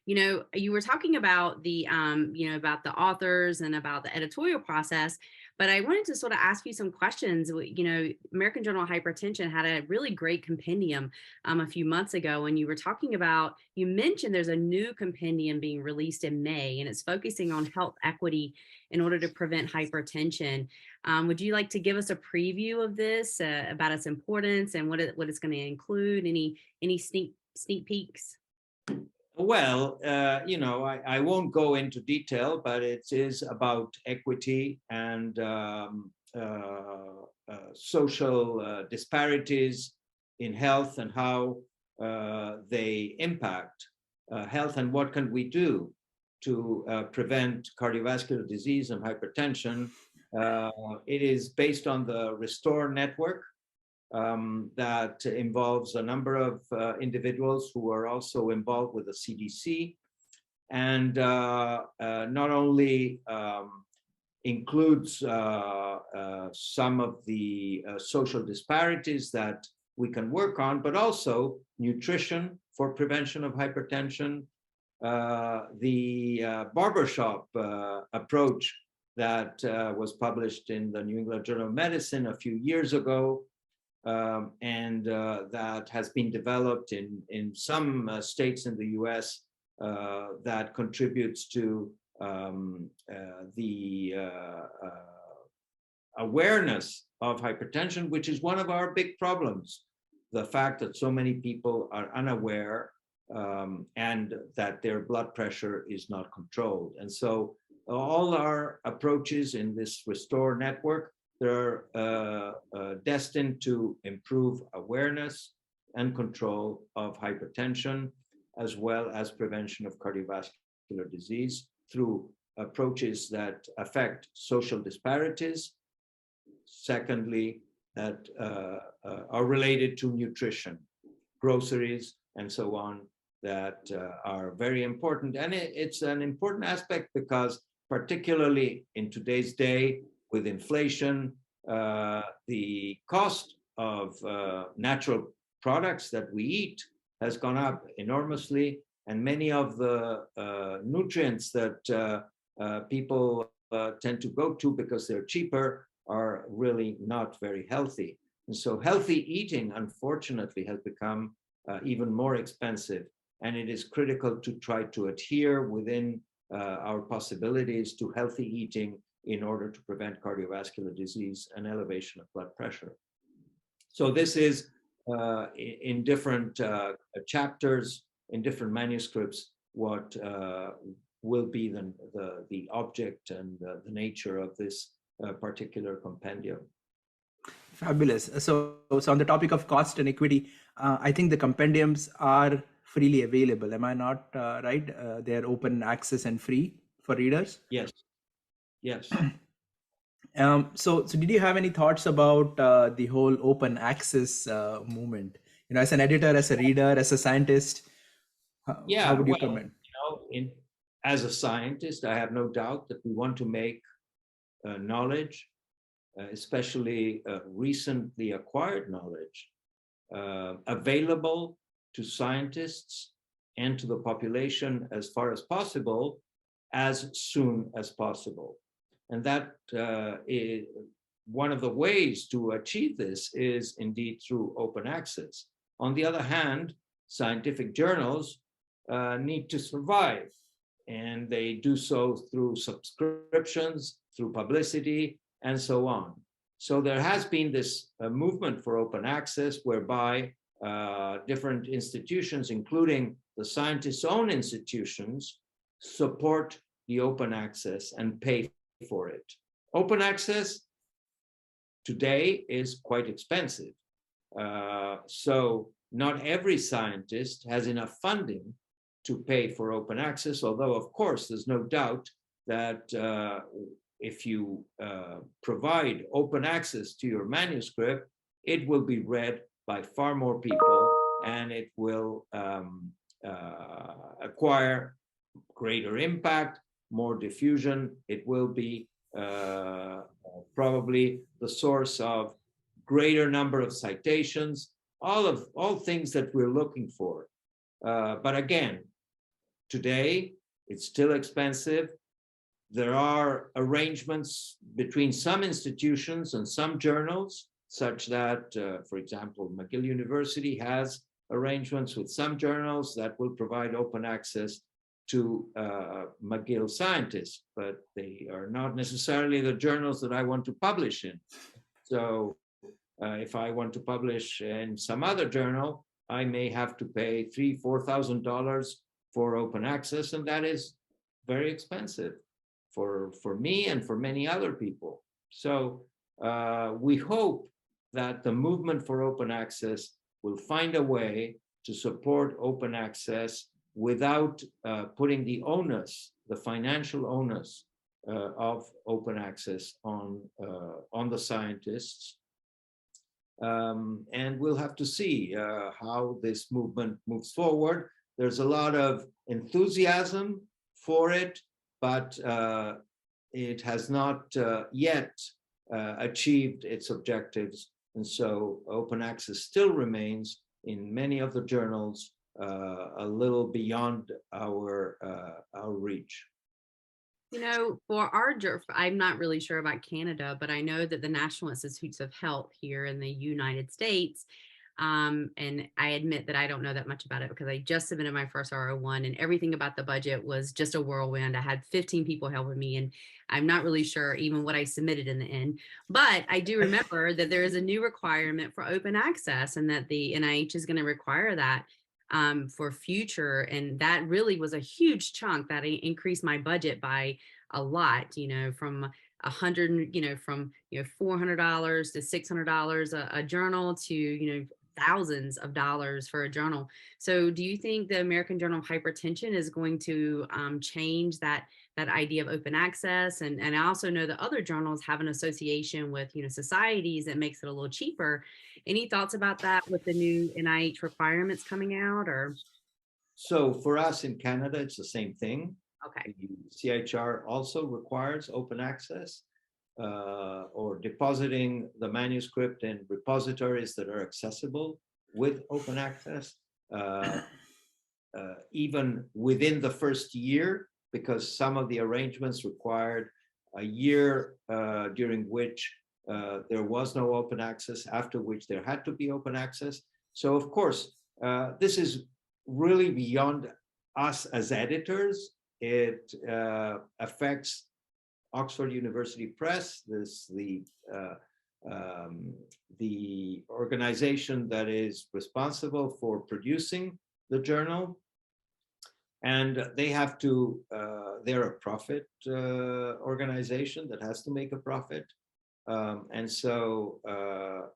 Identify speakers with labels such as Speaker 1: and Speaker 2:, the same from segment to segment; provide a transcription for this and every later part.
Speaker 1: You were talking about about the authors and about the editorial process, but I wanted to sort of ask you some questions. American Journal of Hypertension had a really great compendium a few months ago, and you mentioned there's a new compendium being released in May, and it's focusing on health equity in order to prevent hypertension. Would you like to give us a preview of this, about its importance and what it's going to include? Any sneak peeks?
Speaker 2: Well, I won't go into detail, but it is about equity and social disparities in health and how they impact health, and what can we do to prevent cardiovascular disease and hypertension. It is based on the Restore network, that involves a number of individuals who are also involved with the CDC, and not only includes some of the social disparities that we can work on, but also nutrition for prevention of hypertension, the barbershop approach that was published in the New England Journal of Medicine a few years ago, and that has been developed in some states in the US, that contributes to the awareness of hypertension, which is one of our big problems. The fact that so many people are unaware, and that their blood pressure is not controlled. And so all our approaches in this Restore network, they're destined to improve awareness and control of hypertension, as well as prevention of cardiovascular disease through approaches that affect social disparities. Secondly, that are related to nutrition, groceries, and so on, that are very important. And it's an important aspect because, particularly in today's day, with inflation, the cost of natural products that we eat has gone up enormously, and many of the nutrients that people tend to go to because they're cheaper are really not very healthy. And so healthy eating, unfortunately, has become even more expensive, and it is critical to try to adhere within our possibilities to healthy eating in order to prevent cardiovascular disease and elevation of blood pressure. So this is in different chapters, in different manuscripts, what will be the object and the nature of this particular compendium.
Speaker 3: Fabulous. So on the topic of cost and equity, I think the compendiums are freely available. Am I not right? They're open access and free for readers?
Speaker 2: Yes. Yes.
Speaker 3: So did you have any thoughts about the whole open access movement? As an editor, as a reader, as a scientist, how would you comment?
Speaker 2: As a scientist, I have no doubt that we want to make knowledge, especially recently acquired knowledge, available to scientists and to the population as far as possible, as soon as possible. And that is one of the ways to achieve this is indeed through open access. On the other hand, scientific journals need to survive, and they do so through subscriptions, through publicity, and so on. So there has been this movement for open access whereby different institutions, including the scientists' own institutions, support the open access and pay for it. Open access today is quite expensive. So not every scientist has enough funding to pay for open access, although of course there's no doubt that if you provide open access to your manuscript, it will be read by far more people, and it will acquire greater impact, more diffusion. It will be probably the source of greater number of citations, all things that we're looking for. But again, today. It's still expensive. There are arrangements between some institutions and some journals, such that, for example, McGill University has arrangements with some journals that will provide open access to McGill scientists, but they are not necessarily the journals that I want to publish in. So if I want to publish in some other journal, I may have to pay $3,000–4,000 for open access, and that is very expensive for me and for many other people. So we hope that the movement for open access will find a way to support open access without putting the onus, the financial onus of open access on the scientists. And we'll have to see how this movement moves forward. There's a lot of enthusiasm for it, but it has not yet achieved its objectives. And so open access still remains in many of the journals a little beyond our reach.
Speaker 1: You know, for I'm not really sure about Canada, but I know that the National Institutes of Health here in the United States, and I admit that I don't know that much about it because I just submitted my first R01 and everything about the budget was just a whirlwind. I had 15 people helping me, and I'm not really sure even what I submitted in the end. But I do remember that there is a new requirement for open access and that the NIH is going to require that for future. And that really was a huge chunk that increased my budget by a lot, from $400 to $600 a journal to, thousands of dollars for a journal. So do you think the American Journal of Hypertension is going to change that idea of open access? And I also know that other journals have an association with, societies that makes it a little cheaper. Any thoughts about that with the new NIH requirements coming out? Or
Speaker 2: so for us in Canada, it's the same thing.
Speaker 1: Okay.
Speaker 2: The CHR also requires open access. Or depositing the manuscript in repositories that are accessible with open access, even within the first year, because some of the arrangements required a year during which there was no open access, after which there had to be open access. So of course, this is really beyond us as editors. It affects Oxford University Press, the organization that is responsible for producing the journal, and they have to. They're a profit organization that has to make a profit, and so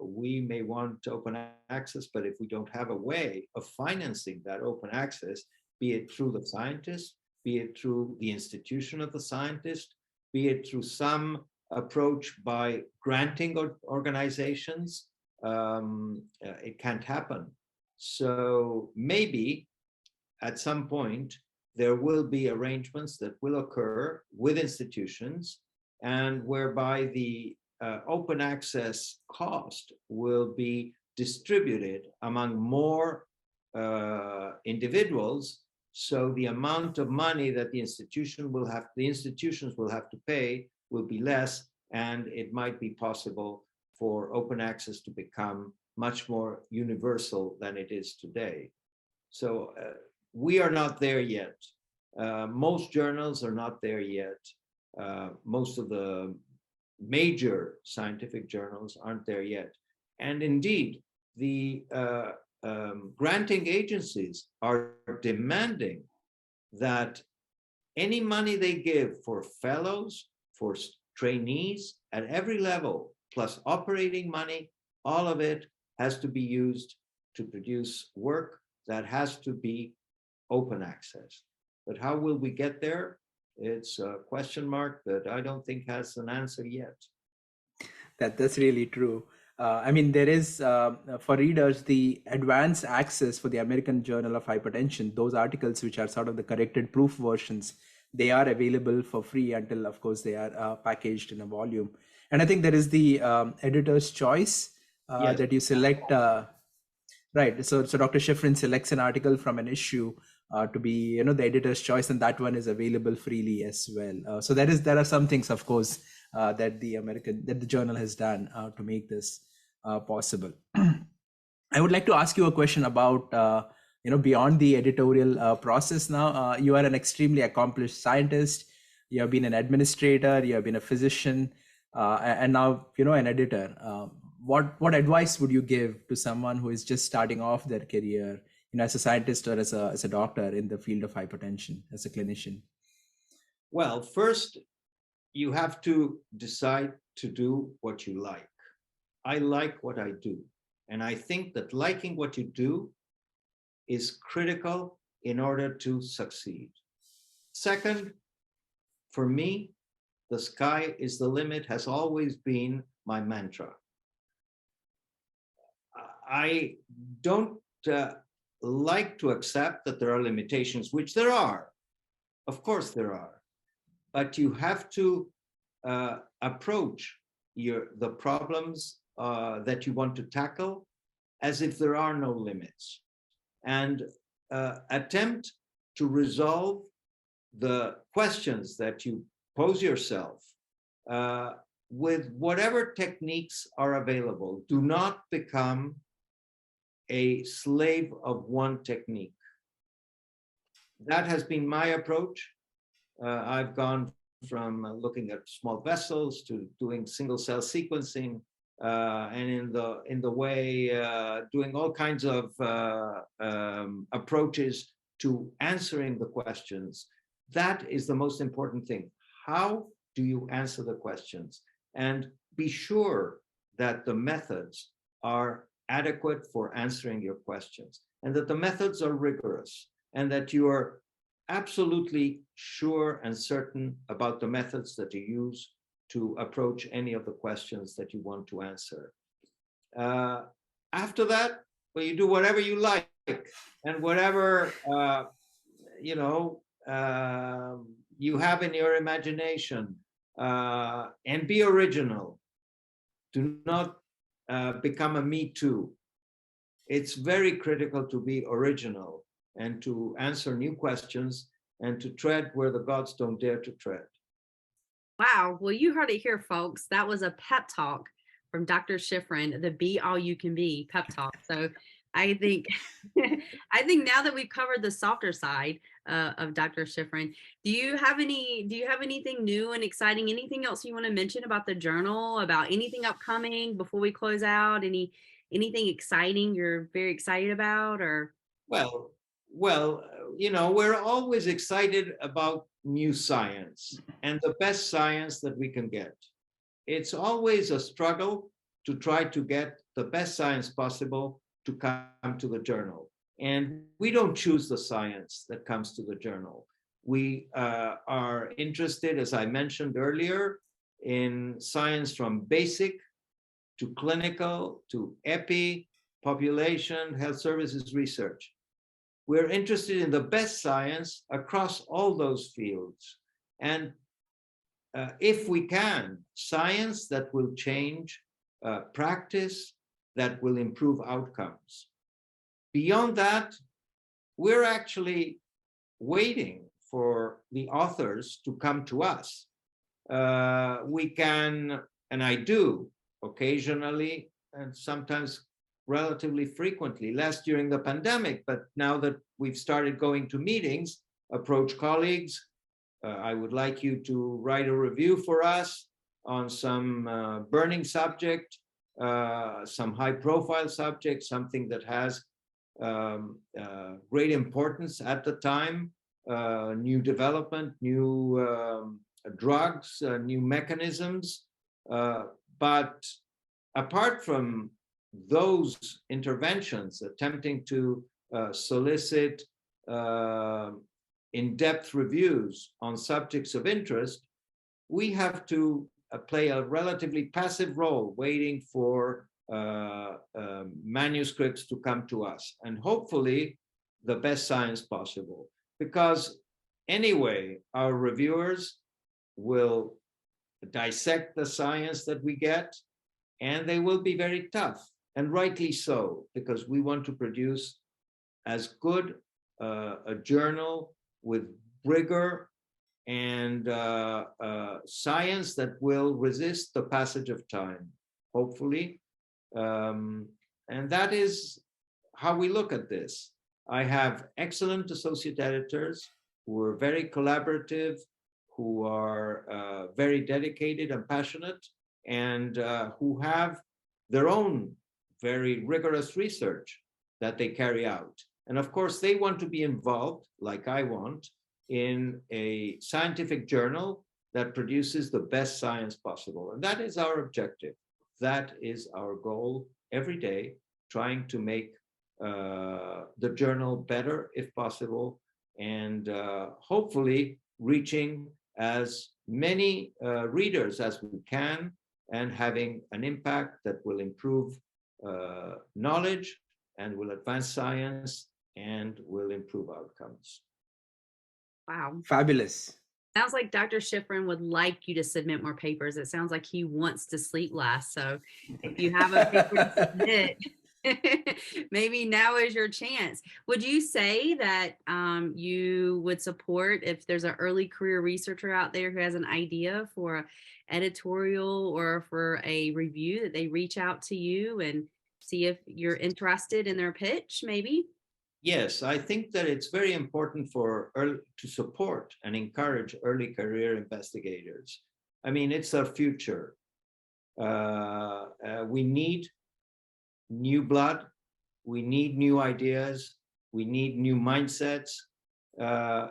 Speaker 2: we may want open access, but if we don't have a way of financing that open access, be it through the scientist, be it through the institution of the scientist, be it through some approach by granting organizations, it can't happen. So maybe at some point, there will be arrangements that will occur with institutions and whereby the open access cost will be distributed among more individuals. So the amount of money that the institutions will have to pay will be less, and it might be possible for open access to become much more universal than it is today. So we are not there yet. Most journals are not there yet. Most of the major scientific journals aren't there yet. And indeed, the granting agencies are demanding that any money they give for fellows, for trainees at every level, plus operating money, all of it has to be used to produce work that has to be open access. But how will we get there? It's a question mark that I don't think has an answer yet.
Speaker 3: That's really true. I mean, there is, for readers, the advanced access for the American Journal of Hypertension, those articles which are sort of the corrected proof versions, they are available for free until, of course, they are packaged in a volume. And I think there is the editor's choice
Speaker 2: Yes.
Speaker 3: that you select. Right. So Dr. Schiffrin selects an article from an issue to be the editor's choice, and that one is available freely as well. So there are some things, of course, that the journal has done to make this possible. I would like to ask you a question about beyond the editorial process. Now you are an extremely accomplished scientist. You have been an administrator. You have been a physician, and now an editor. What advice would you give to someone who is just starting off their career, as a scientist or as a doctor in the field of hypertension, as a clinician?
Speaker 2: Well, first, you have to decide to do what you like. I like what I do. And I think that liking what you do is critical in order to succeed. Second, for me, the sky is the limit has always been my mantra. I don't like to accept that there are limitations, which there are. Of course there are. But you have to approach the problems that you want to tackle as if there are no limits, and attempt to resolve the questions that you pose yourself with whatever techniques are available. Do not become a slave of one technique. That has been my approach. I've gone from looking at small vessels to doing single cell sequencing, and in the way doing all kinds of approaches to answering the questions. That is the most important thing. How do you answer the questions? And be sure that the methods are adequate for answering your questions, and that the methods are rigorous, and that you are absolutely sure and certain about the methods that you use to approach any of the questions that you want to answer. After that, well, you do whatever you like and whatever you have in your imagination, and be original. Do not become a me too. It's very critical to be original and to answer new questions and to tread where the gods don't dare to tread.
Speaker 1: Wow. Well, you heard it here, folks. That was a pep talk from Dr. Schiffrin, the Be All You Can Be pep talk. So I think now that we've covered the softer side of Dr. Schiffrin, do you have anything new and exciting? Anything else you want to mention about the journal, about anything upcoming before we close out? Anything exciting you're very excited about? Or
Speaker 2: well, we're always excited about new science and the best science that we can get. It's always a struggle to try to get the best science possible to come to the journal. And we don't choose the science that comes to the journal. We are interested, as I mentioned earlier, in science from basic to clinical to epi, population, health services research. We're interested in the best science across all those fields. And if we can, science that will change practice, that will improve outcomes. Beyond that, we're actually waiting for the authors to come to us. We can, and I do occasionally, and sometimes relatively frequently, less during the pandemic, but now that we've started going to meetings, approach colleagues. I would like you to write a review for us on some burning subject, some high profile subject, something that has great importance at the time, new development, new drugs, new mechanisms. But apart from those interventions, attempting to solicit in-depth reviews on subjects of interest, we have to play a relatively passive role, waiting for manuscripts to come to us, and hopefully the best science possible. Because anyway, our reviewers will dissect the science that we get, and they will be very tough, and rightly so, because we want to produce as good a journal with rigor and science that will resist the passage of time, hopefully. And that is how we look at this. I have excellent associate editors who are very collaborative, who are very dedicated and passionate, and who have their own very rigorous research that they carry out. And of course, they want to be involved, like I want, in a scientific journal that produces the best science possible. And that is our objective. That is our goal every day, trying to make the journal better if possible, and hopefully reaching as many readers as we can, and having an impact that will improve knowledge and will advance science and will improve outcomes.
Speaker 1: Wow.
Speaker 3: Fabulous.
Speaker 1: Sounds like Dr. Schiffrin would like you to submit more papers. It sounds like he wants to sleep less. So if you have a paper to submit, maybe now is your chance. Would you say that you would support, if there's an early career researcher out there who has an idea for an editorial or for a review, that they reach out to you and see if you're interested in their pitch, maybe?
Speaker 2: Yes, I think that it's very important to support and encourage early career investigators. I mean, it's our future. We need new blood. We need new ideas. We need new mindsets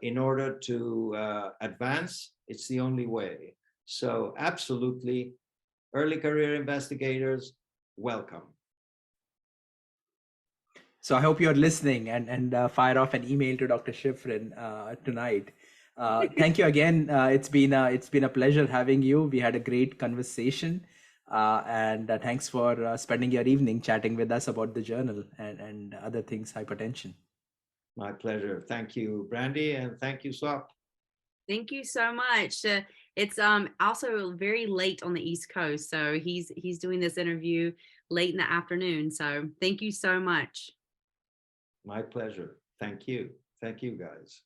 Speaker 2: in order to advance. It's the only way. So absolutely, early career investigators, welcome.
Speaker 3: So I hope you're listening and fire off an email to Dr. Schiffrin tonight. Thank you again. It's been a pleasure having you. We had a great conversation, and thanks for spending your evening chatting with us about the journal and other things, hypertension.
Speaker 2: My pleasure. Thank you, Brandy, and thank you, Swap.
Speaker 1: Thank you so much. It's also very late on the East Coast, so he's doing this interview late in the afternoon. So thank you so much.
Speaker 2: My pleasure. Thank you. Thank you, guys.